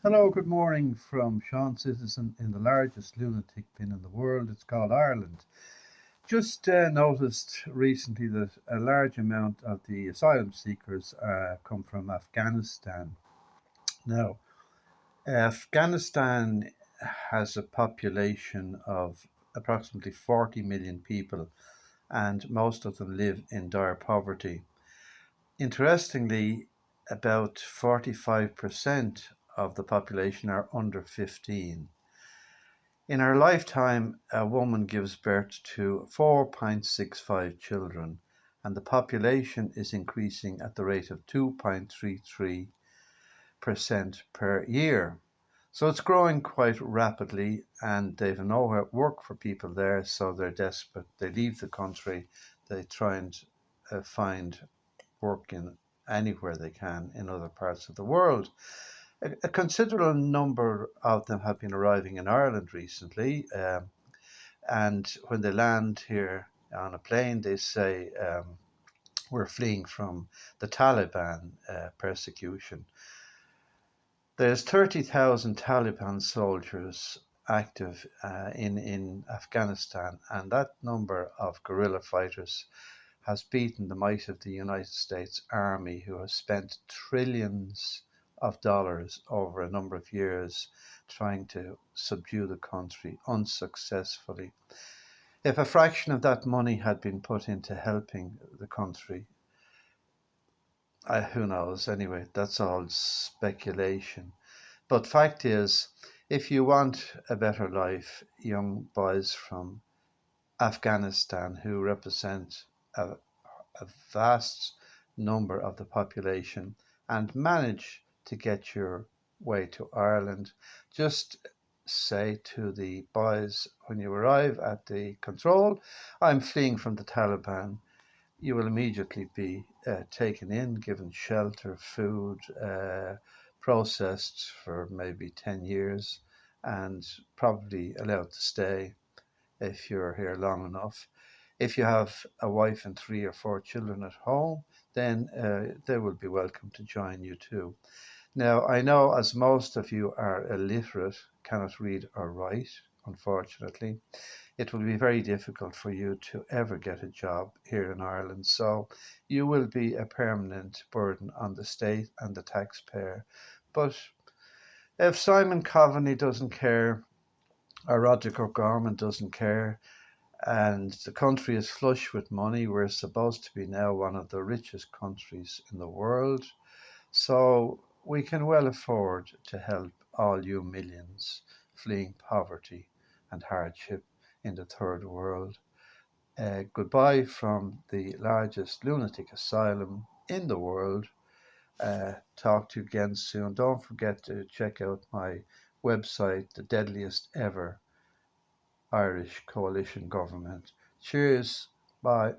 Hello, good morning from Sean, citizen in the largest lunatic bin in the world. It's called Ireland. Just noticed recently that a large amount of the asylum seekers come from Afghanistan. Now, Afghanistan has a population of approximately 40 million people, and most of them live in dire poverty. Interestingly, about 45% of the population are under 15. In her lifetime, a woman gives birth to 4.65 children, and the population is increasing at the rate of 2.33% per year. So it's growing quite rapidly, and they've no work for people there, so they're desperate. They leave the country, they try and find work in anywhere they can in other parts of the world. A considerable number of them have been arriving in Ireland recently, and when they land here on a plane, they say, we're fleeing from the Taliban persecution. There's 30,000 Taliban soldiers active in Afghanistan, and that number of guerrilla fighters has beaten the might of the United States Army, who has spent trillions of dollars over a number of years trying to subdue the country unsuccessfully. If a fraction of that money had been put into helping the country, who knows? Anyway, that's all speculation. But fact is, if you want a better life, young boys from Afghanistan who represent a, a vast number of the population and manage to get your way to Ireland, just say to the boys when you arrive at the control, I'm fleeing from the Taliban. You will immediately be taken in, given shelter, food, processed for maybe 10 years, and probably allowed to stay if you're here long enough. If you have a wife and 3 or 4 children at home, then they will be welcome to join you too. Now, I know as most of you are illiterate, cannot read or write, unfortunately, it will be very difficult for you to ever get a job here in Ireland. So you will be a permanent burden on the state and the taxpayer. But if Simon Coveney doesn't care, or Roger O'Gorman doesn't care, and the country is flush with money, we're supposed to be now one of the richest countries in the world. So we can well afford to help all you millions fleeing poverty and hardship in the third world. Goodbye from the largest lunatic asylum in the world. Talk to you again soon. Don't forget to check out my website, The Deadliest Ever Irish Coalition Government. Cheers. Bye.